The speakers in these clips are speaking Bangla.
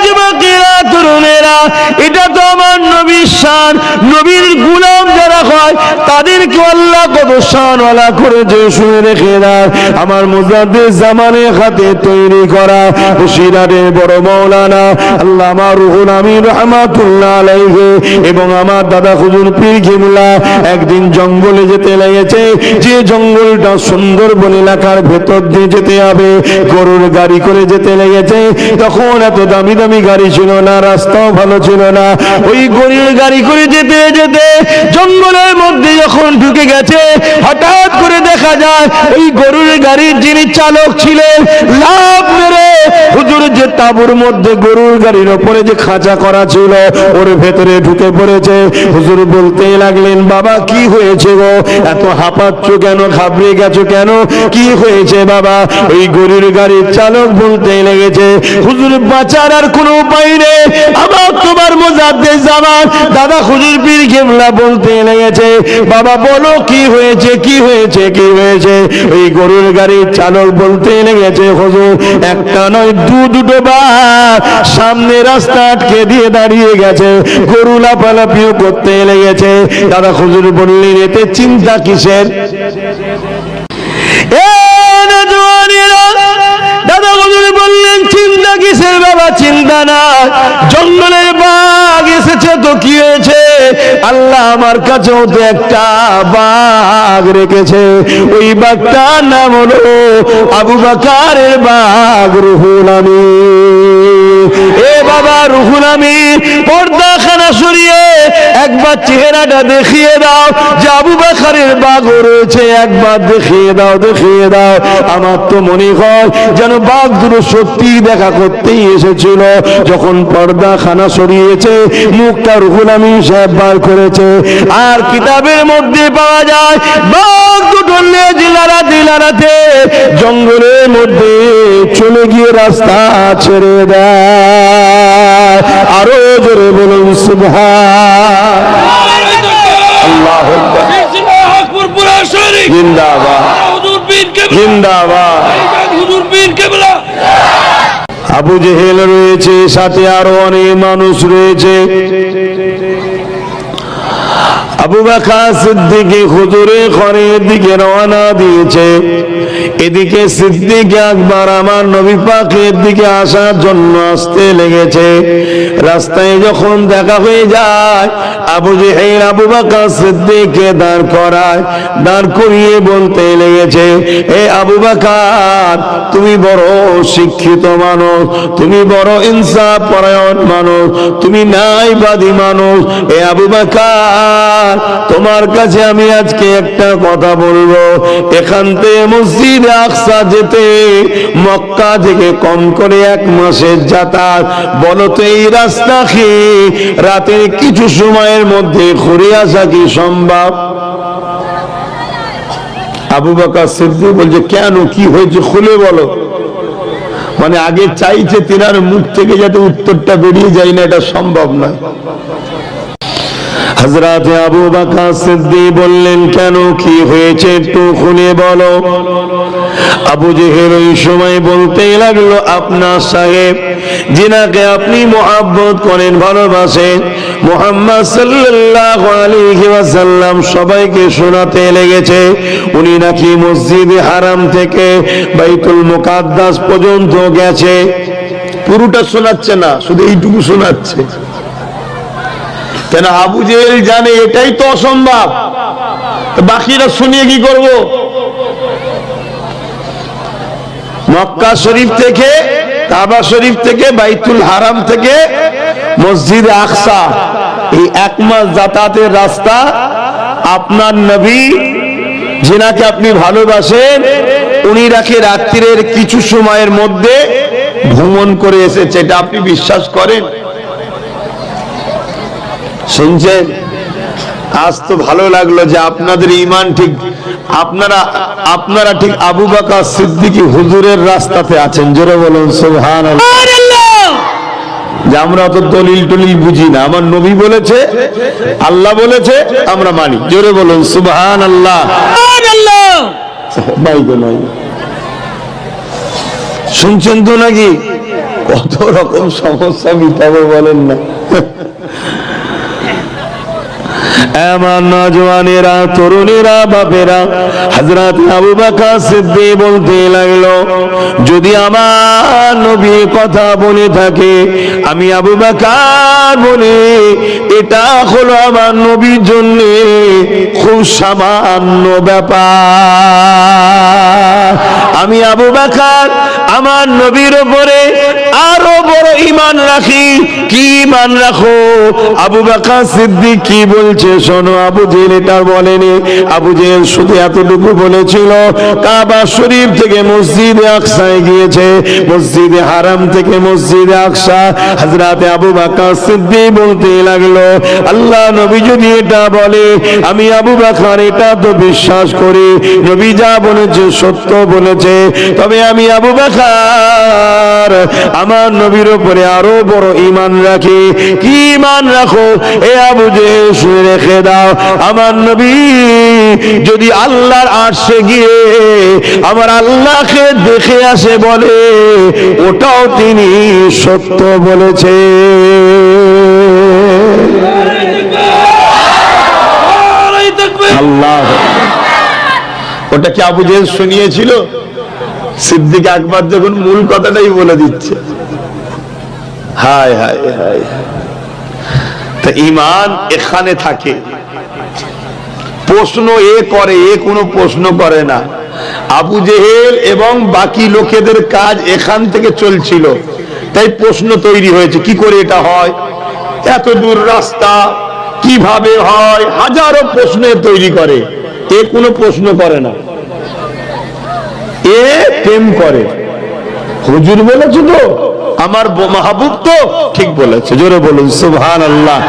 যুবকেরা, তরুণেরা, এটা তো আমার নবীর শান। নবীর গোলাম যারা হয় তাদেরকে আল্লাহ কত শানওয়ালা করেছে শুনে রেখে দাও। আমার মুজাদ্দিদ জামানের হাতে তৈরি করা বসিরহাটের বড় মাওলানা আল্লামা রুহুল আমিন রাহমাতুল্লাহ আলাইহি এবং আমার দাদা হুজুর পীর কিবলা একদিন জঙ্গলে যেতে লেগেছে। যে জঙ্গলটা সুন্দরবন এলাকার ভেতর দিয়ে যেতে হবে, গরুর গাড়ি করে যেতে লেগেছে। তখন এত দামি দামি গাড়ি ছিল না, রাস্তাও ভালো ছিল না। ওই গরুর গাড়ি করে যেতে যেতে জঙ্গলের মধ্যে যখন ঢুকে গেছে, হঠাৎ করে দেখা যায় ওই গরুর গাড়ির যিনি চালক ছিলেন লাফ মেরে হুজুর যে তাঁবুর মধ্যে গরুর গাড়ির ওপরে যে খাঁচা করা ছিল ওর ভেতরে ঢুকে পড়েছে। হুজুর বলতে লাগলেন, বাবা কি হয়েছে গো, এত হাঁপাচ্ছ কেন, ঘাবড়ে গেছো কেন, কি হয়েছে বাবা? ওই গরুর গাড়ির চালক বলতে লেগেছে, হুজুর বাঁচার আর কোনো উপায় নেই, আবার তোমার মুজাদ্দিদ জামান দাদা হুজুর পীর কিবলা বলতে লেগেছে, বাবা বলো কি হয়েছে, কি হয়েছে, কি হয়েছে? ওই গরুর গাড়ির চালক বলতে লেগেছে, হুজুর একটা নয় দুটো বার সামনে রাস্তা আটকে দিয়ে দাঁড়িয়ে গেছে, গরু লাফালাফিও করতে লেগেছে। দাদা হুজুর বললেন, এতে চিন্তা কিসের? দাদা হুজুর বললেন, চিন্তা কিসের বাবা, চিন্তা না, জঙ্গলের বাঘ এসেছে তো কি হয়েছে, আল্লাহ আমার কাছেও তো একটা বাঘ রেখেছে, ওই বাঘটার নাম হলো আবু বকরের বাঘ রুহুল আমিন। এ বাবা রুহুল আমিন, পর্দাখানা সরিয়ে একবার চেহারাটা দেখিয়ে দাও, যে আবু বকরের বাঘ রয়েছে, একবার দেখিয়ে দাও, দেখিয়ে দাও। আমার তো মনে হয় যেন বাঘ দুটো সত্যি দেখা করতেই এসেছিল। যখন পর্দাখানা সরিয়েছে, মুখটা রুহুল আমিন সাহেব বার করেছে, আর কিতাবের মধ্যে পাওয়া যায় বাঘ দুটো লেজ লাড়াতে লাড়াতে জঙ্গলের মধ্যে চলে গিয়ে রাস্তা ছেড়ে দেয়। আরো জোরে বলুন সুবহান আল্লাহ জিন্দাবাদ জিন্দাবাদ। আবু জেহেল রয়েছে, সাথে আরো অনেক মানুষ রয়েছে। আবু বকর সিদ্দিক হুজুরের ঘরের দিকে রওনা দিয়েছে। এদিকে সিদ্দিক আকবর আমার নবী পাকের দিকে আসার জন্য আসতে লেগেছে। রাস্তায় যখন দেখা হয়ে যায়, আবু জেহেল আবু বকর সিদ্দিককে দাঁড় করায়, দাঁড় করিয়ে বলতে লেগেছে, এ আবু বকর, তুমি বড় শিক্ষিত মানুষ, তুমি বড় ইনসাফ পরায়ণ মানুষ, তুমি ন্যায়বাদী মানুষ। এ আবু বকর, তোমার কাছে আমি আজকে একটা কথা বলবো। এখান থেকে মসজিদে আকসা যেতে মক্কা থেকে কম করে 1 মাসের যাতায়াত। বলো তো এই রাস্তা কি রাতের কিছু সময়ের মধ্যে ঘুরে আসা কি সম্ভব? আবু বকর সিদ্দিক বলছে, কেন, কি হয়েছে খুলে বলো। মানে আগে চাইছে তিনার মুখ থেকে যাতে উত্তরটা বেরিয়ে যায় না, এটা সম্ভব নয়। হযরত আবু বকর সিদ্দিক বললেন, কেন, কি হয়েছে একটু খুলে বলো। আবু জেহেল ওই সময় বলতে লাগলো, আপনার সাহেব যিনাকে আপনি মহব্বত করেন, ভালোবাসেন, মুহাম্মদ সাল্লাল্লাহু আলাইহি ওয়াসাল্লাম সবাইকে শোনাতে লেগেছে উনি নাকি মসজিদে হারাম থেকে বাইতুল মুকাদ্দাস পর্যন্ত গেছে। পুরোটা শোনাচ্ছে না, শুধু এইটুকু শোনাচ্ছে। কেন? আবু জেহেল জানে এটাই তো অসম্ভব, বাকিরা শুনিয়ে কি করব? মক্কা শরীফ থেকে, কাবা শরীফ থেকে, বাইতুল হারাম থেকে মসজিদ আকসা, এই 1 মাস যাতায়াতের রাস্তা আপনার নবী যিনাকে আপনি ভালোবাসেন উনি নাকি রাত্রির কিছু সময়ের মধ্যে ভ্রমণ করে এসেছে। এটা আপনি বিশ্বাস করেন? শুনছেন? আজ তো ভালো লাগলো যে আপনাদের ঈমান ঠিক, আপনারা ঠিক আবু বকর সিদ্দিক হুজুরের রাস্তাতে আছেন। জোরে বলুন সুবহানাল্লাহ। যে আমরা অত দলিল টলিল বুঝি না, আমার নবী বলেছে, আল্লাহ বলেছে, আমরা মানি। জোরে বলুন সুবহানাল্লাহ। শুনছেন তো নাকি? কত রকম সমস্যা মিটাবো বলেন না। আমার নওজওয়ানেরা, তরুণেরা, বাপেরা, হযরত আবু বকর সিদ্দিক বলতে লাগলো, যদি আমার নবী কথা বলে থাকে, আমি আবু বকর বলে, এটা হলো আমার নবীর জন্য খুব সামান্য ব্যাপার। আমি আবু বকর আমার নবীর উপরে আরো বড় ঈমান রাখি। কি ঈমান রাখো? আবু বকর সিদ্দিক কি বলছে শোনো। আবু জেহেল এটা বলেনি। আবু জেহেল শুধু এতটুকু বলেছিল, কাবা শরীফ থেকে মসজিদে আকসায় গিয়েছে, মসজিদে হারাম থেকে মসজিদে আকসা। হযরত আবু বকর সিদ্দিক বলতে লাগলো, আল্লাহ নবী যদি এটা বলে, আমি আবু বকর এটা তো বিশ্বাস করি, নবী যা বলেছে সত্য বলেছে, তবে আমি আবু বকর আমার নবীর উপরে আরো বড় ঈমান রাখি। কি ঈমান রাখো? এ আবু জেহেল শুনে রেখে দাও, আমার নবী যদি আল্লাহর আরশে গিয়ে আমার আল্লাহকে দেখে আসে বলে, ওটাও তিনি সত্য বলেছে। আল্লাহ, ওটা কি আবু জেহেল শুনিয়েছিল? সিদ্দিক আকবর যখন মূল কথাটাই বলে দিচ্ছে। হায় হায় হায়। তা ঈমান এখানে থাকে। প্রশ্ন এ করে, এ কোনো প্রশ্ন করে না। আবু জেহেল এবং বাকি লোকেদের কাজ এখান থেকে চলছিল, তাই প্রশ্ন তৈরি হয়েছে, কি করে এটা হয়, এত দূর রাস্তা কিভাবে হয়, হাজারো প্রশ্ন তৈরি করে। এ কোনো প্রশ্ন করে না, এ প্রেম করে। হুজুর বলেছে তো, আমার মাহবুব তো ঠিক বলেছে, জোরে বলুন সুবহানাল্লাহ।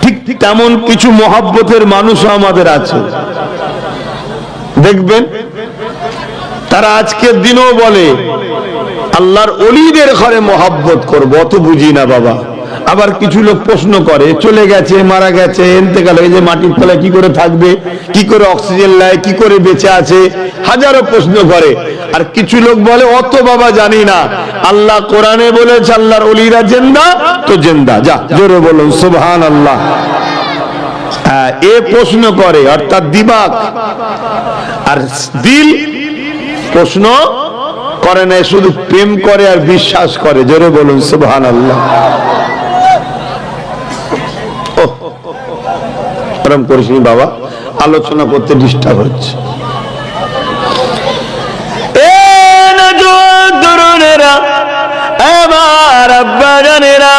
ঠিক তেমন কিছু মহব্বতের মানুষও আমাদের আছে, দেখবেন তারা আজকের দিনও বলে আল্লাহর ওলিদের ঘরে মহব্বত করবো, অত বুঝি না বাবা। আবার কিছু লোক প্রশ্ন করে, চলে গেছে, মারা গেছে, ইন্তেকাল হয়ে, যে মাটির তলায় কি করে থাকবে, কি করে অক্সিজেন নেয়, কি করে বেঁচে আছে, হাজারো প্রশ্ন করে। আর কিছু লোক বলে অত বাবা জানি না, আল্লাহ কোরআনে বলেছে আল্লাহর ওলিরা জিন্দা তো জিন্দা। যা, জোরে বলুন সুবহানাল্লাহ। এ প্রশ্ন করে, অর্থাৎ দিমাগ আর দিল প্রশ্ন করে না, শুধু প্রেম করে আর বিশ্বাস করে। জোরে বলুন সুবহানাল্লাহ। আরাম করিসনি বাবা, আলোচনা করতে ডিস্টার্ব হচ্ছে। আমার আব্বা জানেরা,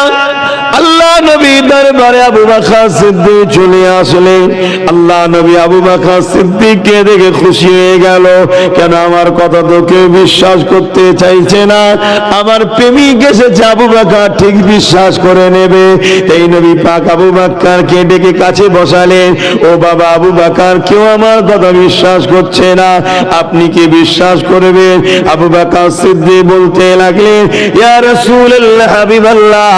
আল্লাহ নবী দরবারে আবু বকর সিদ্দিক চলে আসলেন। আল্লাহ নবী আবু বকর সিদ্দিককে দেখে খুশি হয়ে গেল। কেন আমার কথা তো কেউ বিশ্বাস করতে চাইছে না, আমার প্রেমিক এসেছে, আবু বকর ঠিক বিশ্বাস করে নেবে। তাই নবী পাক আবু বকরকে ডেকে কাছে বসালেন। ও বাবা আবু বকর, কেউ আমার কথা বিশ্বাস করছে না, আপনি কি বিশ্বাস করবেন? আবু বকর সিদ্দিক বলতে লাগলেন, ইয়া রাসূলুল্লাহ, হাবিবাল্লাহ,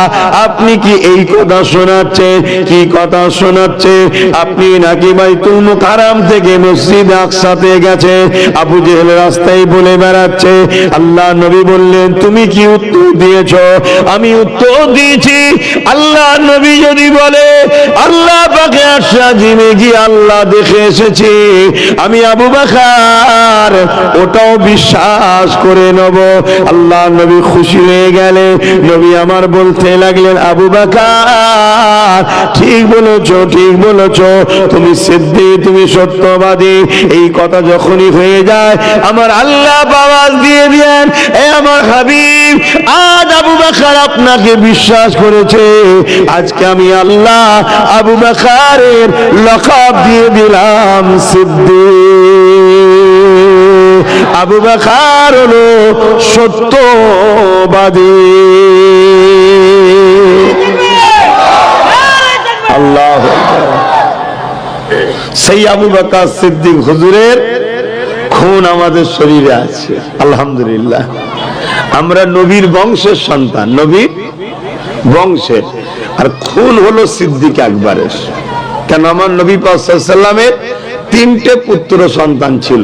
আপনি কি এই কথা শোনাচ্ছে? কি কথা শোনাচ্ছে? আপনি নাকি বাইতুল মুকাররম থেকে মসজিদ আকসাতে গেছে, আবু জেহেল রাস্তায় বলে বেড়াচ্ছে। আল্লাহ নবী বললেন, তুমি কি উত্তর দিয়েছো? আমি উত্তর দিয়েছি, আল্লাহ নবী যদি বলে আল্লাহ পাকে আশা জিমে গিয়ে আল্লাহ দেখে এসেছি, আমি আবু বকর ওটাও বিশ্বাস করে নেব। আল্লাহ নবী খুশি হয়ে গেলে নবী আমার বলতে লাগলেন, আবু বকর ঠিক বলেছো, ঠিক বলেছো, তুমি সিদ্দিক, তুমি সত্যবাদী। এই কথা যখনই হয়ে যায় আমার আল্লাহ আওয়াজ দিয়ে দেন, এ আমার হাবিব, আজ আবু বকর আপনাকে বিশ্বাস করেছে, আজকে আমি আল্লাহ আবু বকরের লকাব দিয়ে দিলাম সিদ্দিক। আবু বকর হলো সত্যবাদী। আল্লাহ, সেই আবু বকর সিদ্দিক হুজুরের খুন আমাদের শরীরে আছে, আলহামদুলিল্লাহ। আমরা নবীর বংশের সন্তান, নবীর বংশের, আর খুন হলো সিদ্দিক আকবরের। কেন? আমার নবী পাক সাল্লাল্লাহু আলাইহি ওয়াসাল্লামের 3টে পুত্র সন্তান ছিল,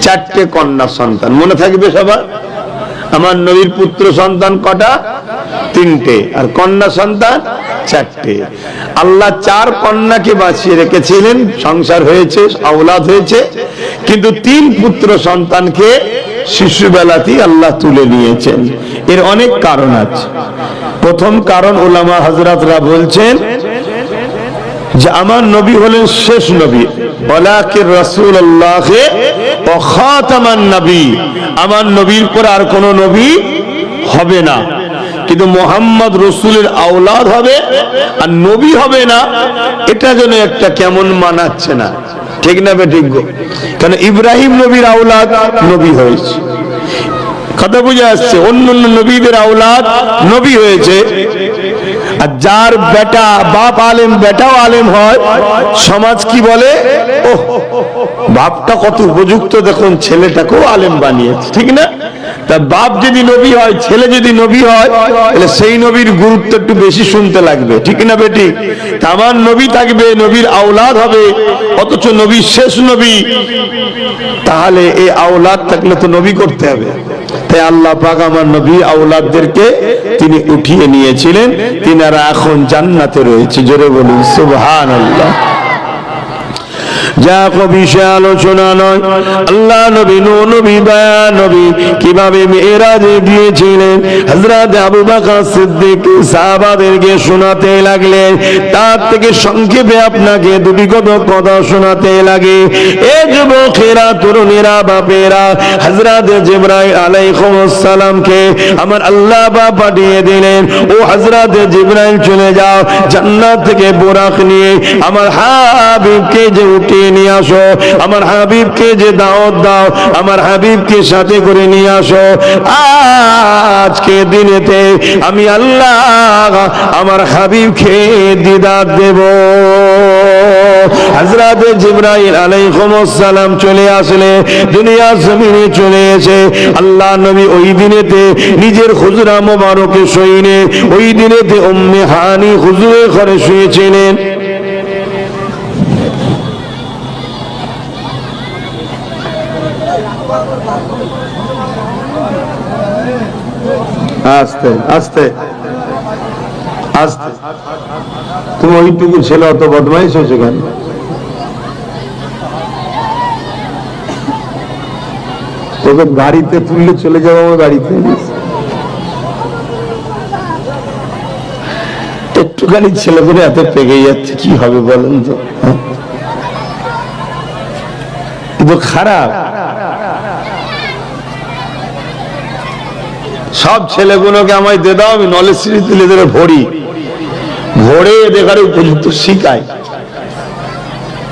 4টে কন্যা সন্তান। মনে থাকবে সবার? আমার নবীর পুত্র সন্তান কটা? তিনটে, আর কন্যা সন্তান চারটে। আল্লাহ 4 কন্যাকে বাঁচিয়ে রেখেছিলেন, সংসার হয়েছে, আওলাদ হয়েছে, কিন্তু 3 পুত্র সন্তানকে শিশুবেলাতেই আল্লাহ তুলে নিয়েছেন। এর অনেক কারণ আছে। প্রথম কারণ উলামা হযরতরা বলছেন যে আমার নবী হলেন শেষ নবী, ওয়ালাকির রাসূলুল্লাহ ওয়া খাতামান নবী, আমার নবীর পর আর কোন নবী হবে না, কিন্তু মোহাম্মদ রসুলের আওলাদ হবে আর নবী হবে না, এটা যেন একটা কেমন মানাচ্ছে না, ঠিক না বেঠিক? কারণ ইব্রাহিম নবীর আওলাদ নবী হয়েছে, কথা বুঝে আসছে, অন্য নবীদের আওলাদ নবী হয়েছে। আর যার বেটা বাপ আলেম, বেটাও আলেম হয়, সমাজ কি বলে? ওহ, বাপটা কত উপযুক্ত, দেখুন ছেলেটাকেও আলেম বানিয়েছে, ঠিক না? তা বাপ যদি নবী হয়, ছেলে যদি নবী হয়, তাহলে সেই নবীর গুরুত্ব একটু বেশি শুনতে লাগবে, ঠিক না বেটি? আমার নবী থাকবে, নবীর আওলাদ হবে, অথচ নবী শেষ নবী, তাহলে এই আওলাদ থাকলে তো নবী করতে হবে। তাই আল্লাহ পাক আমার নবী আওলাদদেরকে তিনি উঠিয়ে নিয়েছিলেন, তিনারা এখন জান্নাতে রয়েছে। জোরে বলুন সুবহানাল্লাহ। যা বিষয় আলোচনা নয়, আল্লাহ নবী নবী দয়া নবী কিভাবে মেরাজে গিয়েছিলেন, হযরত আবু বকর সিদ্দিক সাহাবাদেরকে শোনাতে লাগলেন। তার থেকে সংক্ষেপে আপনাকে দুটি কথা শোনাতে লাগে। এ যুবকেরা, তরুণেরা, বাপেরা, হযরত জিবরাইল আলাইহিস সালামকে আমার আল্লাহ পাক পাঠিয়ে দিলেন, ও হযরত জিবরাইল চলে যাও, জান্নাত থেকে বুরাক নিয়ে আমার হাবিবকে যে উঠিয়ে নিয়ে আসো, আমার হাবিবকে যে দাওয়াত দাও, আমার হাবিবকে সাথে করে নিয়ে আসো। আজকে দিনেতে আমি আল্লাহ আমার হাবিবকে দিদার দেব। হযরত জিবরাইল আলাইহিস সালাম চলে আসলে দুনিয়ার জমিনে চলে এসে আল্লাহ নবী ওই দিনেতে নিজের হুজরা মোবারকে শুইনে, ওই দিনেতে উম্মে হানি হুজুরের ঘরে শুয়েছিলেন। আস্তে আস্তে আস্তে, তুমি ওইটুকু ছেলে অত বদমাইশ হয়েছে কেন? তোকে গাড়িতে তুললে চলে যাবো আমার গাড়িতে, একটুখানি ছেলে করে এত পেকে যাচ্ছে, কি হবে বলেন তো? কিন্তু খারাপ, সব ছেলেগুলোকে আমায় দিয়ে দাও, আমি নলেজ সিটি তুলে ধরে ভরি, ভরে দেখার উপযুক্ত শিখাই,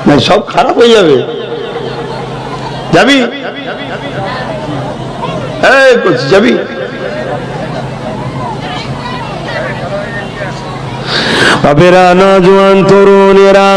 না সব খারাপ হয়ে যাবে। যাবি? যাবি? বাবেরা, নওজোয়ান, তরুণেরা,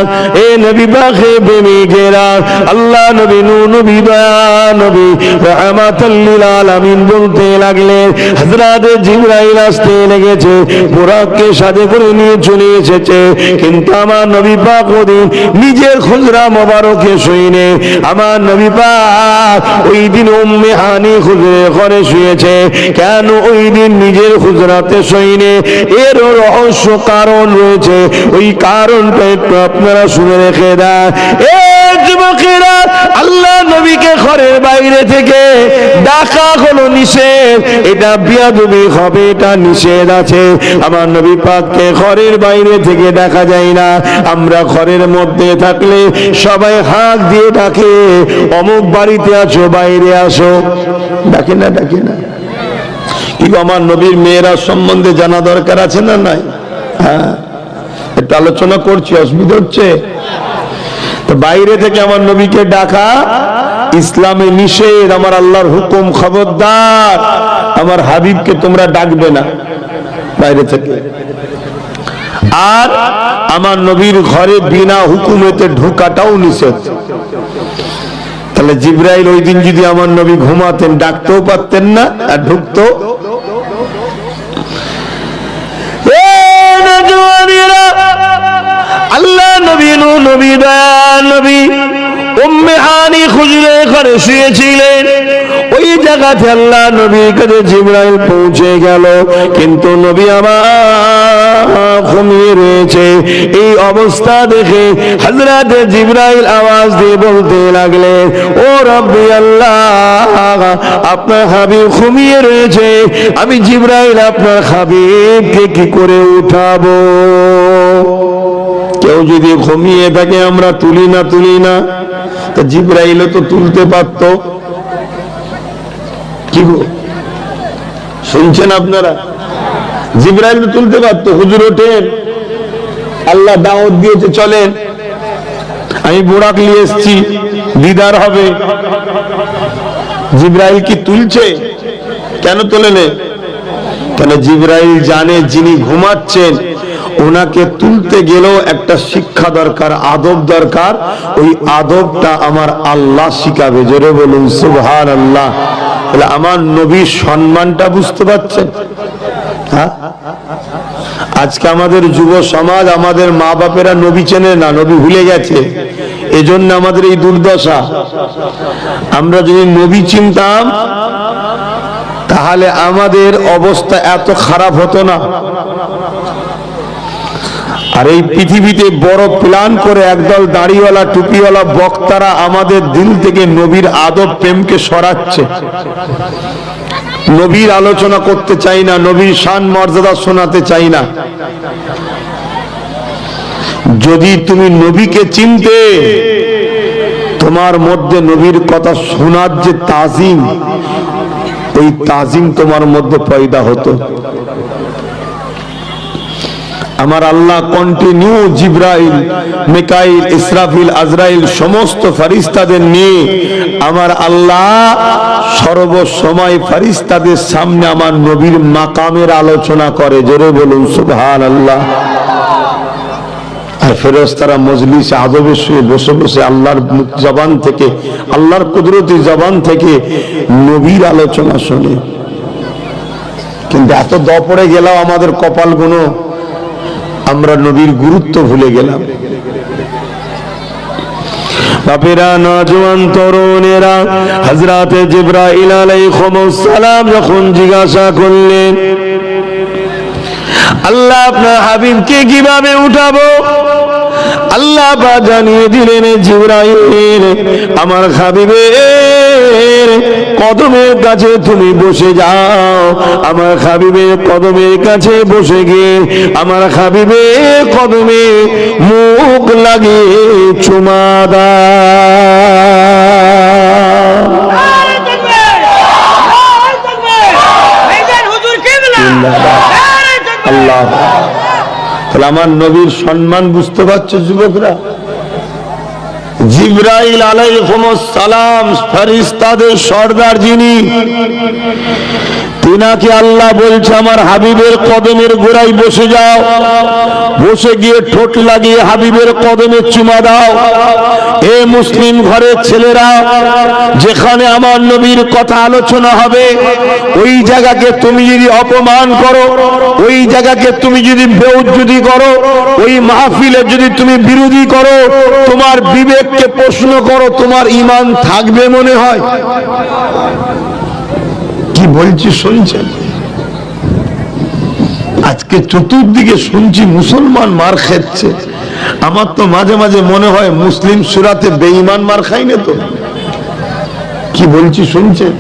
এ নবী পাকে প্রেমিকেরা, আল্লাহ নবী নবী দয়া নবী রাহমাতাল লিল আলামিন বলতে লাগলেন, হযরত জিবরাইল আসতে লেগেছে, বুরাককে সাথে করে নিয়ে চলে এসেছে, কিন্তু আমার নবী পাক ওদিন নিজের খুজরা মোবারকে শুইনে, আমার নবী পাক ওই দিন উম্মে হানি খুজরে ঘরে শুয়েছে। কেন ওই দিন নিজের খুজরাতে শুইনে? এর রহস্য কারণ রয়েছে, ওই কারণটা একটু আপনারা শুনে রেখে দেন। যুবকেরা, আল্লাহ নবীকে ঘরের বাইরে থেকে ডাকা হলো নিষেধ, এটা বিয়াদবি হবে, এটা নিষেধ আছে। আমার নবী পাককে ঘরের বাইরে থেকে ডাকা যায় না। আমরা ঘরের মধ্যে থাকলে সবাই হাত দিয়ে ডাকে, অমুক বাড়িতে আছো, বাইরে আসো, ডাকে না? ডাকে না? কিন্তু আমার নবীর মেয়েরা সম্বন্ধে জানা দরকার আছে না নাই? হ্যাঁ, একটু আলোচনা করছি, অসুবিধা হচ্ছে তো? বাইরে থেকে আমার নবীকে ডাকা ইসলামে নিষেধ, আমার আল্লাহর হুকুম, খবরদার আমার হাবিবকে তোমরা ডাকবে না বাইরে থেকে। আর আমার নবীর ঘরে বিনা হুকুমেতে ঢোকাটাও নিষেধ। তাহলে জিবরাইল ওই দিন যদি আমার নবী ঘুমাতেন, ডাকতেও পারতেন না আর ঢুকতো। আল্লাহ নবী নবী দয়া নবী উম্মে হানি খুজরে ঘরে শুয়েছিলেন। ওই জায়গাতে আল্লাহ নবীর কাছে জিবরাইল পৌঁছে গেল, কিন্তু নবী আমার ঘুমিয়ে রয়েছে। এই অবস্থা দেখে হযরত জিবরাইল আওয়াজ দিয়ে বলতে লাগলেন, ও রব্বি আল্লাহ, আপনার হাবিব ঘুমিয়ে রয়েছে, আমি জিবরাইল আপনার হাবিবকে কি করে উঠাবো? কেউ যদি ঘুমিয়ে থাকে আমরা তুলি না, তা জিবরাইলও তো তুলতে পারত। কি গো শুনছেন আপনারা? জিবরাইল তো তুলতে পারতো, হুজুর ওঠেন, আল্লাহ দাওয়াত দিয়েছে, চলেন, আমি বোরাক নিয়ে এসেছি, দিদার হবে। জিবরাইল কি তুলছে? কেন তোলেনে? কেন জিবরাইল জানে যিনি ঘুমাচ্ছেন ওনাকে তুলতে গেলেও একটা শিক্ষা দরকার, আদব দরকার। ওই আদবটা আমার আল্লাহ শিখাবে। জোরে বলুন সুবহানাল্লাহ। তাহলে আমার নবীর সম্মানটা বুঝতে পারছেন? হ্যাঁ, আজকে আমাদের যুব সমাজ, আমাদের মা বাপেরা নবী চেনে না, নবী ভুলে গেছে, এজন্য আমাদের এই দুর্দশা। আমরা যদি নবী চিনতাম তাহলে আমাদের অবস্থা এত খারাপ হতো না। আর এই পৃথিবীতে বড় প্ল্যান করে একদল দাড়িওয়ালা টুপিওয়ালা বক্তারা আমাদের দিল থেকে নবীর আদব প্রেমকে সরাচ্ছে। নবীর আলোচনা করতে চাই না, নবীর শান মর্যাদা শোনাতে চাই না। যদি তুমি নবীকে চিনতে, তোমার মধ্যে নবীর কথা শোনার যে তাজিম, ওই তাজিম তোমার মধ্যে পয়দা হতো। আমার আল্লাহ কন্টিনিউ জিবরাইল, মিকাইল, ইসরাফিল, আজরাইল সমস্ত ফেরেশতাদের নিয়ে আমার আল্লাহ সর্বসময় ফেরেশতাদের সামনে আমার নবীর মাকামের আলোচনা করে। জোরে বলুন সুবহানাল্লাহ। আর ফেরেশতারা মজলিসে আদবের সঙ্গে বসে বসে আল্লাহর জবান থেকে, আল্লাহর কুদরতি জবান থেকে নবীর আলোচনা শোনে। কিন্তু এত দপড়ে গেলাম আমাদের কপালগুলো, আমরা নবীর গুরুত্ব ভুলে গেলাম। বাপেরা, নওজোয়ান তরুণেরা, হযরতে জিবরাইল আলাইহিস সালাম যখন জিজ্ঞাসা করলেন, আল্লাহ আপনার হাবিবকে কিভাবে উঠাবো? আল্লাহ পাক জানিয়ে দিলেন, জিবরাইল, আমার হাবিবের কদমের কাছে তুমি বসে যাও। আমার হাবিবের কদমের কাছে বসে গিয়ে আমার হাবিবের কদমে মুখ লাগিয়ে চুমা দাও। আল্লাহ, তাহলে আমার নবীর সম্মান বুঝতে পারছো যুবকরা? জিবরাইল আলাইহিস সালাম ফেরেশতাদের সর্দার যিনি, তিনাকে আল্লাহ বলছে আমার হাবিবের কদমের গোড়ায় বসে যাও, বসে গিয়ে ঠোঁট লাগিয়ে হাবিবের কদমে চুমা দাও। এ মুসলিম ঘরের ছেলেরা, যেখানে আমার নবীর কথা আলোচনা হবে ওই জায়গাকে তুমি যদি অপমান করো, ওই জায়গাকে তুমি যদি বেইজ্জতি করো, ওই মাহফিলে যদি তুমি বিরোধী করো, তোমার বিবেককে প্রশ্ন করো, তোমার ঈমান থাকবে মনে হয়? কি বলছি শুনছেন? আজকে চতুর্দিকে শুনছি মুসলমান মার খাচ্ছে। আমার তো মাঝে মাঝে মনে হয় মুসলিম সূরাতে বেঈমান মার খাই না তো? কি বলছি শুনছেন?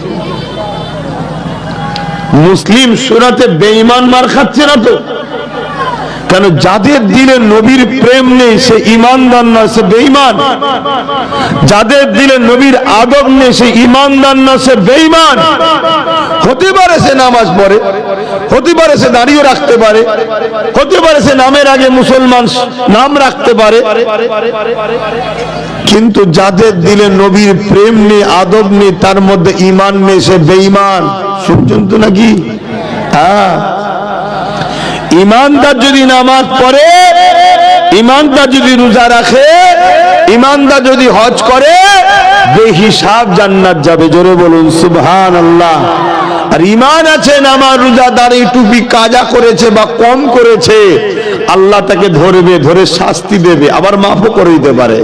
মুসলিম সূরাতে বেঈমান মার খাচ্ছে না তো? কেন? যাদের দিলে নবীর প্রেম নেই সে ঈমানদার না, সে বেঈমান। যাদের দিলে নবীর আদব নেই সে ঈমানদার না, সে বেঈমান। হতে পারে সে নামাজ পড়ে, হতে পারে সে দাঁড়িয়ে রাখতে পারে, হতে পারে সে নামের আগে মুসলমান নাম রাখতে পারে, কিন্তু যাদের দিলে নবীর প্রেম নেই, আদব নেই, তার মধ্যে ঈমান নেই, সে বেঈমান। শুনছেন তো নাকি? হ্যাঁ, ইমানদার যদি নামাজ পড়ে, ইমানদার যদি রোজা রাখে, ইমানদার যদি হজ করে, বেহিসাব জান্নাত যাবে। জোরে বলুন সুবহানাল্লাহ। আর ঈমান আছে, নামাজ রোজা দাড়ি টুপি কাজা করেছে বা কম করেছে, আল্লাহ তাকে ধরবে, ধরে শাস্তি দেবে, আবার মাফও করে দিতে পারে।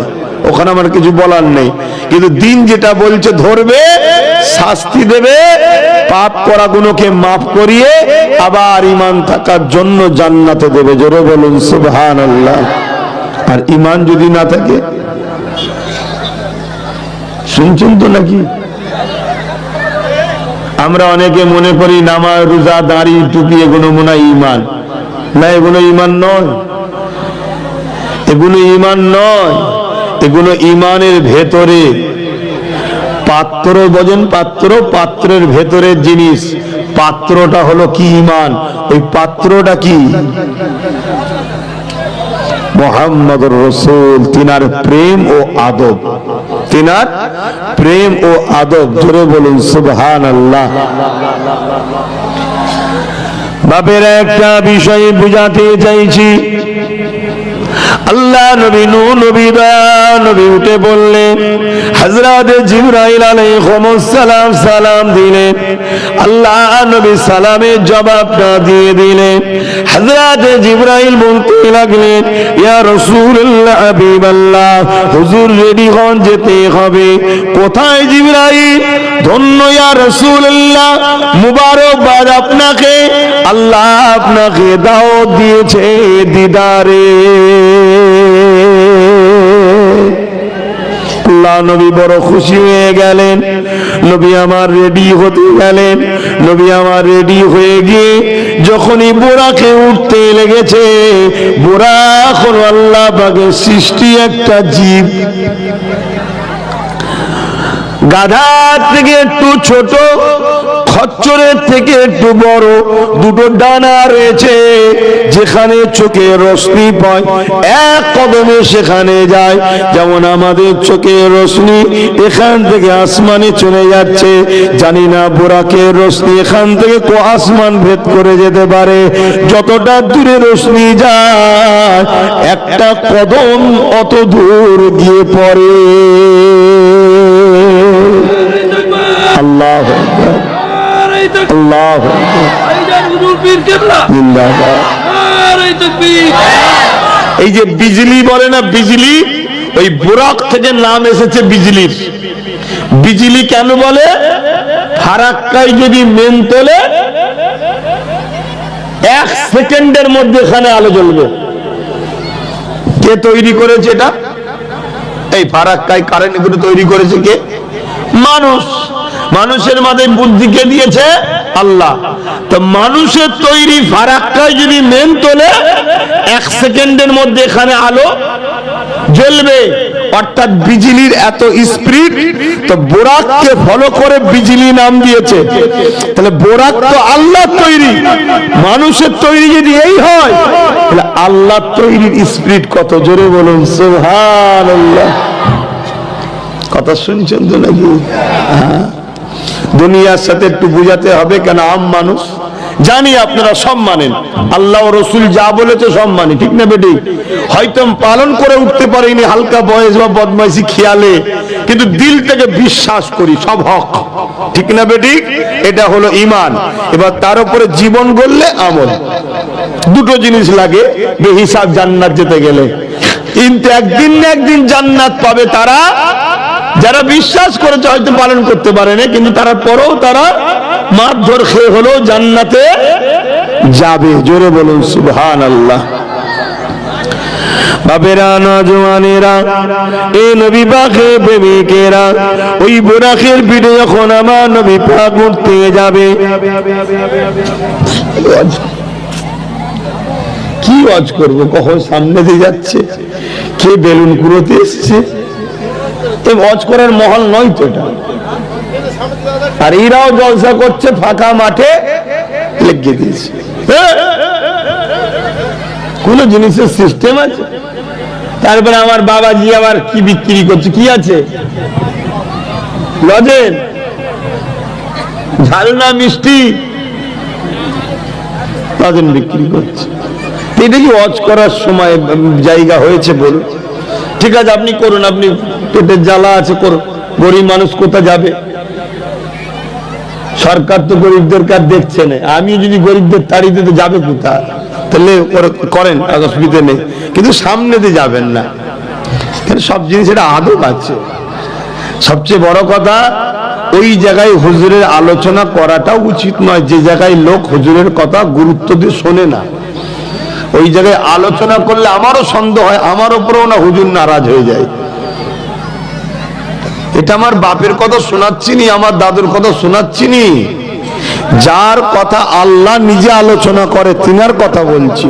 ওখানে আমার কিছু বলার নেই, কিন্তু দিন যেটা বলছে ধরবে, শাস্তি দেবে, পাপ করা গুলোকে মাফ করিয়ে আবার ঈমান থাকার জন্য জান্নাতে দেবে। জোরে বলুন সুবহানাল্লাহ। আর ঈমান যদি না থাকে, শুনছেন তো নাকি? আমরা অনেকে মনে করি নামাজ, রোজা, দাড়ি, টুপি এগুলো মনে হয় ঈমান। না, এগুলো ঈমান নয়, এগুলো ঈমান নয়, এগুলো ঈমানের ভেতরে। পাত্র বোঝেন, পাত্র, পাত্রের ভেতরের জিনিস, পাত্রটা হলো কি? ঈমান। ওই পাত্রটা কি? মুহাম্মদুর রাসূল, তিনার প্রেম ও আদব, তিনার প্রেম ও আদব। জোরে বলুন সুবহানাল্লাহ। বাপের একটা বিষয় বুঝাতে চাইছি। আল্লাহ নবী নূহ নবী নবী উঠে বললেন, হযরত জিবরাইল আলাইহিস সালাম সালাম দিলেন। আল্লাহ নবী সালামের জবাবটা দিয়ে দিলেন। হযরত জিবরাইল বলতে লাগলেন, ইয়া রাসূলুল্লাহ, হাবিবাল্লাহ, হুজুর রেডি হন, যেতে হবে। কোথায় জিবরাইল? ধন্য ইয়া রাসূলুল্লাহ, মুবারকবাদ আপনাকে, আল্লাহ আপনাকে দাওয়াত দিয়েছে দিদারে। আল্লাহ নবী বড় খুশি হয়ে গেলেন। নবী আমার রেডি হতে গেলেন। নবী আমার রেডি হয়ে গিয়ে যখনই বোরাকে উঠতে লেগেছে, বোরাক হলো আল্লাহ পাকের সৃষ্টি একটা জীব, গাধার থেকে একটু ছোট, খচ্চরের থেকে একটু বড়, দুটো ডানা রয়েছে, যেখানে চোখে রশ্মি পায় এক কদমে সেখানে যায়। যেমন আমাদের চোখে রশ্মি এখান থেকে আসমানে চলে যাচ্ছে, জানি না বোরাকের রশ্মি এখান থেকে তো আসমান ভেদ করে যেতে পারে। যতটা দূরে রশ্মি যায়, একটা কদম অত দূর গিয়ে পড়ে। আল্লাহু আকবার, আল্লাহু আকবার। এই যে বিজলি বলে না, বিজলি, ওই বুরাক থেকে নাম এসেছে বিজলির। বিজলি কেন বলে? ফারাক্কায় যদি মেন তোলে, 1 সেকেন্ডের মধ্যে এখানে আলো জ্বলবে। কে তৈরি করেছে এটা? এই ফারাক্কায় কারেন্ট এগুলো তৈরি করেছে কে? মানুষ। মানুষের মাঝে বুদ্ধি কে দিয়েছে? আল্লাহ। তো মানুষের তৈরি ফারাক্কায় যদি মেন তোলে, 1 সেকেন্ডের মধ্যে এখানে আলো জ্বলবে। অর্থাৎ বিজলির এত স্পিড, তো বোরাককে ফলো করে বিজলি নাম দিয়েছে। তাহলে বোরাক তো আল্লাহ তৈরি, মানুষের তৈরি যদি এই হয়, তাহলে আল্লাহ তৈরির স্পিড কত! জোরে বলুন সুবহানাল্লাহ। কথা শুনছেন তো নাকি? দুনিয়ার সাথে একটু বুঝাতে হবে, কেন আম মানুষ। জানি আপনারা সব মানেন, আল্লাহ ও রসুল যা বলেছে সব মানি, ঠিক না বেটি? হয়তো পালন করে উঠতে পারিনি হালকা বয়স বা বদমাইশি খেয়ালে, কিন্তু দিল থেকে বিশ্বাস করি সব হক, ঠিক না বেটি? এটা হলো ঈমান। এবার তার উপরে জীবন গড়লে আমল। দুটো জিনিস লাগে বেহিসাব জান্নাত যেতে গেলে। কিন্তু একদিন না একদিন জান্নাত পাবে তারা যারা বিশ্বাস করেছে, হয়তো পালন করতে পারে না, কিন্তু তারা পরেও তারা মারধর খেয়ে হলেও জান্নাতে যাবে। জোরে বলুন সুবহানাল্লাহ। বাবেরা, নওজওয়ানেরা, এ নবী পাকের প্রেমিকেরা, ওই বুরাকের পিঠে যখন আমার নবী পাক উঠতে যাবে, কি ওয়াজ করব? কখন সামনে দিয়ে যাচ্ছে, কে বেলুন কুড়োতে এসছে, ওয়াজ করার মহল নয় তো এটা। আর এরাও জলসা করছে ফাঁকা মাঠে, লেগে দিয়েছে। কোন জিনিসের সিস্টেম আছে? তারপরে আমার বাবাজি আবার কি বিক্রি করছে, কি আছে? লজেন, ঝালনা, মিষ্টি, লজেন বিক্রি করছে। এটা কি ওয়াজ করার সময় জায়গা হয়েছে বলুন? ঠিক আছে, আপনি করুন, আপনি পেটের জ্বালা আছে করুন, গরিব মানুষ কোথায় যাবে? সরকার তো গরিবদের কাজ দেখছে না। আমি যদি গরিবদের তাড়ি দিতে যাবে কোথায়? তাহলে করেন, অসুবিধা নেই, কিন্তু সামনে দিয়ে যাবেন না। এখানে সব জিনিসের আদব আছে। সবচেয়ে বড় কথা, ওই জায়গায় হুজুরের আলোচনা করাটাও উচিত নয় যে জায়গায় লোক হুজুরের কথা গুরুত্ব দিয়ে শোনে না। ওই জায়গায় আলোচনা করলে আমারও সন্দেহ হয়, আমার উপরেও না হুজুর নারাজ হয়ে যায়। এটা আমার বাপের কথা শোনাচ্ছি নি, আমার দাদুর কথা শোনাচ্ছি নি, যার কথা আল্লাহ নিজে আলোচনা করে তিনার কথা বলছি।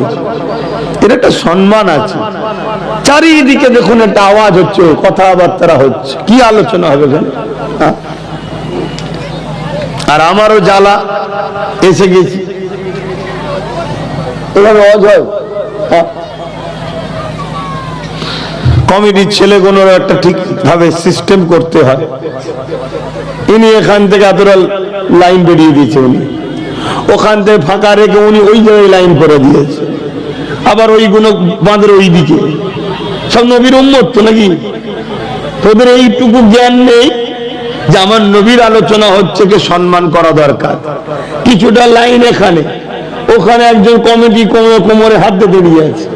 এর একটা সম্মান আছে। চারিদিকে দেখুন একটা আওয়াজ হচ্ছে, কথাবার্তা হচ্ছে, কি আলোচনা হবে? আর আমারও জ্বালা, এসে গেছি এভাবে আওয়াজ হয়। কমিটির ছেলেগুলোর একটা ঠিকভাবে সিস্টেম করতে হয়। ইনি এখান থেকে এতটা লাইন বেরিয়ে দিয়েছে, উনি ওখান থেকে ফাঁকা রেখে উনি ওই জায়গায় লাইন করে দিয়েছে, আবার ওইগুলো বাঁধের ওই দিকে। সব নবীর উম্মত তো নাকি? তোদের এইটুকু জ্ঞান নেই যে আমার নবীর আলোচনা হচ্ছে, কে সম্মান করা দরকার। কিছুটা লাইন এখানে, ওখানে একজন কমিটি কোমরে হাত দিয়ে দাঁড়িয়ে আছে।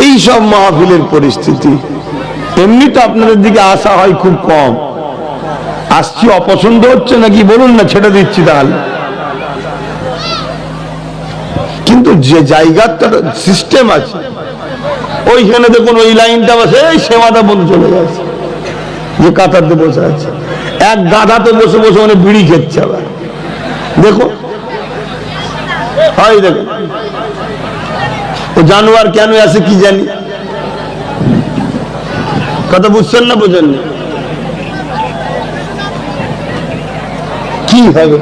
এই সব মাহফিলের পরিস্থিতি। এমনি তো আপনাদের দিকে আসা হয় খুব কম। আসছি, অপছন্দ হচ্ছে নাকি বলুন না, ছেড়ে দিচ্ছি তাহলে। কিন্তু যে জায়গার সিস্টেম আছে, ওইখানে দেখুন ওই লাইনটা বসে, এই সেবাটা বন্ধ চলে যাচ্ছে, যে কাতারতে বসে আছে এক গাধাতে বসে বসে মানে বিড়ি খেচ্ছে। আবার দেখো, হয় দেখো ও জানোয়ার কেন আসে কি জানি, কথা বুঝছেন না? বোঝেন না কি হবে?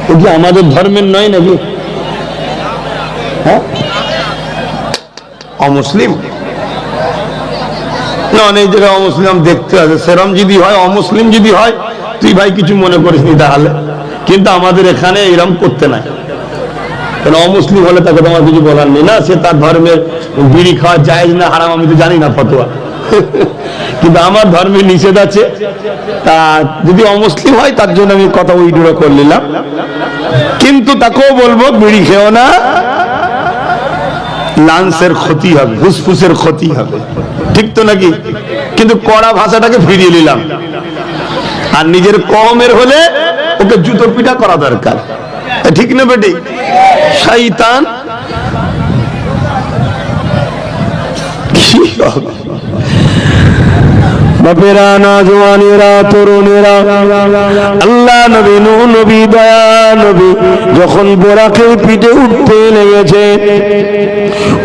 ও কি আমাদের ধর্মের নয় নাকি? হ্যাঁ, অমুসলিম না, অনেক জায়গায় অমুসলিম দেখতে আছে। সেরম যদি হয়, অমুসলিম যদি হয়, তুই ভাই কিছু মনে করিস নি তাহলে। কিন্তু আমাদের এখানে এরকম করতে নাই। অমুসলিম হলে তাকে তোমার কিছু বলার নেই না, সে তার ধর্মের বিড়ি খাওয়া জায়েজ না হারাম আমি তো জানি না ফতোয়া, কিন্তু আমার ধর্মে নিষেধ আছে। তা যদি অমুসলিম হয় তার জন্য আমি কথা উইড্রো করে নিলাম। কিন্তু তাকেও বলবো বিড়ি খেও না, লাংসের ক্ষতি হবে, ফুসফুসের ক্ষতি হবে, ঠিক তো নাকি? কিন্তু কড়া ভাষাটাকে ফিরিয়ে নিলাম। আর নিজের কমের হলে ওকে জুতো পিটা করা দরকার, ঠিক না বেটি? শয়তান কি হবে? বাপেরা, নওজওয়ানেরা, তরুণেরা, আল্লাহ নবী নূহ নবী, দয়া নবী যখন বোরাকের পিঠে উঠতে লেগেছে,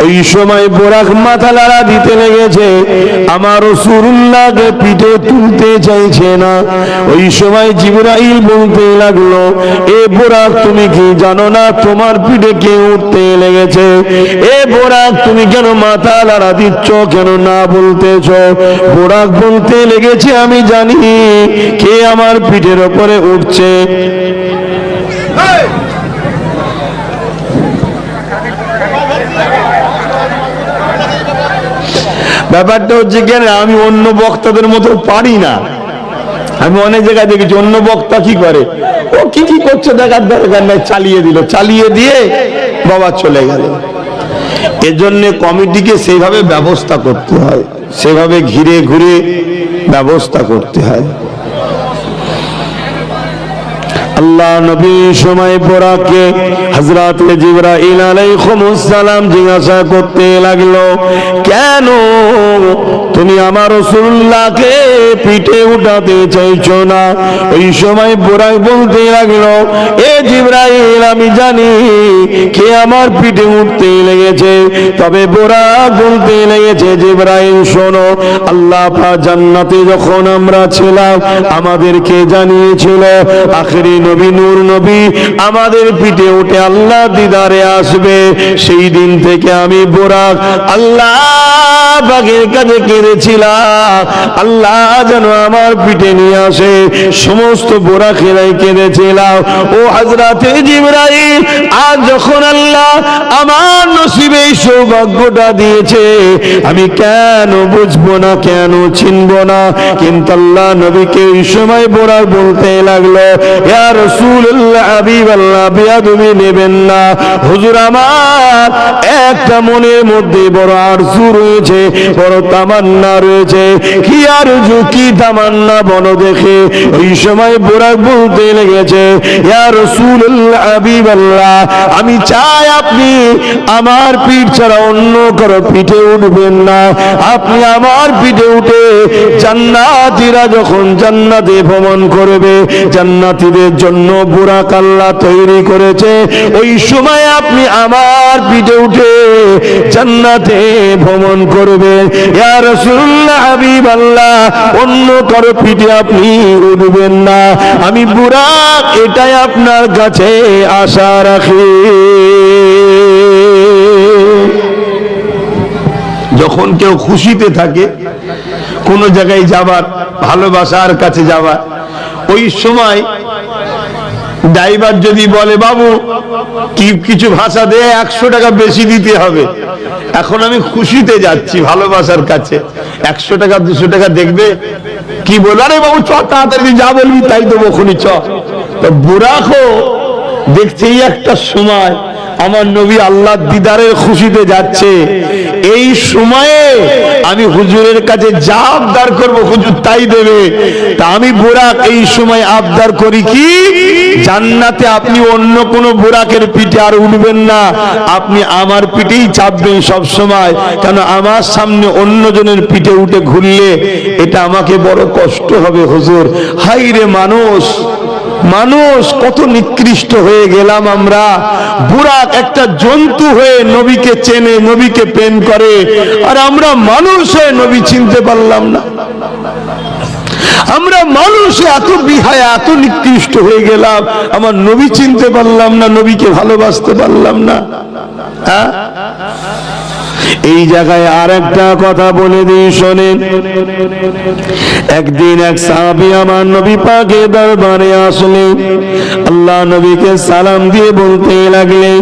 ওই সময় বোরাক মাথা লাড়া দিতে লেগেছে, আমার রাসূলুল্লাহকে পিঠে তুলতে চাইছে না। ওই সময় জিবরাইল বলতে লাগলো, এ বোরাক তুমি কি জানো না তোমার পিঠে কে উঠতে লেগেছে? এ বোরাক তুমি কেন মাথা লাড়া দিচ্ছ, কেন না বলতেছ? বোরাক বলতে লেগেছে, আমি জানি কে আমার পিঠের উপরে উঠছে। ব্যাপারটা হচ্ছে কেন, আমি অন্য বক্তাদের মতো পারি না। আমি অনেক জায়গায় দেখেছি অন্য বক্তা কি করে, ও কি কি করছে দেখার দরকার নাই, চালিয়ে দিল, চালিয়ে দিয়ে বাবা চলে গেল। এজন্য কমিটিকে সেইভাবে ব্যবস্থা করতে হয়, সেভাবে ঘিরে ঘুরে ব্যবস্থা করতে হয়। আল্লাহ নবী সময় বোরাককে হযরত জিবরাইল আলাইহিস সালাম জিজ্ঞাসা করতে লাগলো, কেন তুমি আমার রাসূলুল্লাহকে পিঠে উঠাতে চাইছো না? ওই সময় বোরাক বলতে লাগলো, এ জিবরাইল আমি জানি কে আমার পিঠে উঠতে লেগেছে। তবে বোরাক বলতে লেগেছে, জিবরাইল শোনো, আল্লাহ পাক জান্নাতে যখন আমরা ছিলাম আমাদেরকে জানিয়েছিল আখিরি নবী নূর নবী আমাদের পিঠে উঠে আল্লাহ দিদারে আসবে। সেই দিন থেকে আমি বোরাক আল্লাহ পাকের কাছে কেঁদেছিলাম, আল্লাহ যেন আমার পিঠে নিয়ে আসে। সমস্ত বোরাকেরাই কেঁদেছিলাম। ও হযরতে জিবরাইল, আজ যখন আল্লাহ আমার নসিবে এই সৌভাগ্যটা দিয়েছে, আমি কেন বুঝবো না, কেন চিনবো না? কিন্তু আল্লাহ নবীকে এই সময় বোরাক বলতে লাগলো, ইয়া রাসূলুল্লাহ হাবিবাল্লাহ বেয়াদবি নেবেন না হুজুর, আমার একটা মনের মধ্যে বড় আরজু রয়েছে, বড় তামান্না রয়েছে। কি আরজু, কি তামান্না বলো দেখে। ওই সময় বুরাক বলতে লেগেছে, ইয়া রাসূলুল্লাহ হাবিবাল্লাহ, আমি চাই আপনি আমার পিঠ ছাড়া অন্য কারো পিঠে উঠবেন না। আপনি আমার পিঠে উঠে জান্নাতীরা যখন জান্নাতে ভ্রমণ করবে, জান্নাতীদের জন্য বুরাক আল্লাহ তৈরি করেছে, ওই সময় আপনি আমার পিঠে উঠে জান্নাতে ভ্রমণ করবেন। ইয়া রাসূলুল্লাহ হাবিবাল্লাহ, অন্য কারো পিঠে আপনি উঠবেন না। আমি বুরাক এটাই আপনার কাছে আশা রাখি। যখন কেউ খুশিতে থাকে, কোন জায়গায় যাবার, ভালোবাসার কাছে যাবার, ওই সময় ড্রাইভার যদি বলে বাবু কি কিছু ভাষা দিয়ে 100 টাকা বেশি দিতে হবে, এখন আমি খুশিতে যাচ্ছি ভালোবাসার কাছে, 100 টাকা 200 টাকা দেখবে, কি বল, আরে বাবু চ তাড়াতাড়ি যা বলবি তাই দেবো, খুনি চ। তো বুরাকও দেখছেই একটা সময় আমার নবী আল্লাহ দিদারের খুশিতে যাচ্ছে, এই সময়ে আমি হুজুরের কাছে যা আবদার করব হুজুর তাই দেবে। তা আমি বুরাক এই সময় আবদার করি কি, জান্নাতে আপনি অন্য কোন বুরাকের পিঠে আর উঠবেন না, আপনি আমার পিঠেই চাপবেন সব সময়। কেন আমার সামনে অন্যজনের পিঠে উঠে ঘুরলে এটা আমাকে বড় কষ্ট হবে হুজুর। হাই রে মানুষ, মানুষ কত নিকৃষ্ট হয়ে গেলাম আমরা। বুরাক একটা জন্তু হয়ে নবীকে চেনে, নবীকে প্রেম করে, আর আমরা মানুষ হয়ে নবী চিনতে পারলাম না। আমরা মানুষ এত বিহায়া, এত নিকৃষ্ট হয়ে গেলাম, আমার নবী চিনতে পারলাম না, নবীকে ভালোবাসতে পারলাম না। হ্যাঁ, এই জায়গায় আর একটা কথা বলে দিই শোনেন। একদিন এক সাহাবী আমার নবী পাকের দরবারে আসলেন, আল্লাহ নবীকে সালাম দিয়ে বলতে লাগলেন,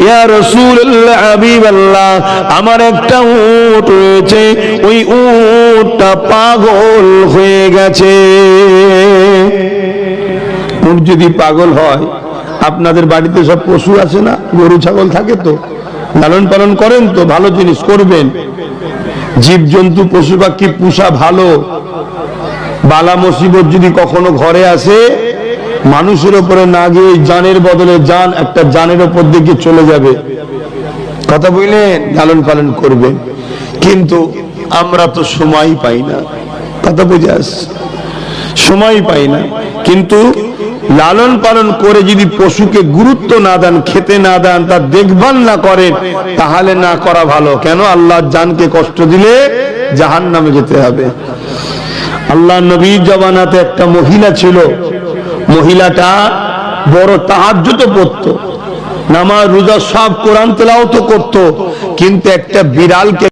ইয়া রাসূলুল্লাহ হাবিবাল্লাহ, আমার একটা উট রয়েছে, ওই উটটা পাগল হয়ে গেছে। উট যদি পাগল হয়, আপনাদের বাড়িতে সব পশু আছে না, গরু ছাগল থাকে তো, লালন পালন করেন তো, ভালো জিনিস করবেন। জীব জন্তু পশু পাখি পোষা ভালো। বালা মুসিবত যদি কখনো ঘরে আসে, মানুষের উপরে না গিয়ে জানের বদলে জান, একটা জানের উপর দিকে চলে যাবে। কথা বললেন, লালন পালন করবেন। কিন্তু আমরা তো সময় পাই না, কথা বুঝে আসছে, সময় পাই না। কিন্তু লালন পালন করে যদি পশুকে গুরুত্ব না দেন, খেতে না দেন, তার দেখভাল না করেন, তাহলে না করা ভালো। কেন? আল্লাহর জানকে কষ্ট দিলে জাহান্নামে যেতে হবে। আল্লাহ নবীর জমানাতে একটা মহিলা ছিল, মহিলাটা বড় তাহাজ্জুদ পড়তো, নামাজ রোজা সব, কোরআন তেলাওয়াত করতো, কিন্তু একটা বিড়ালকে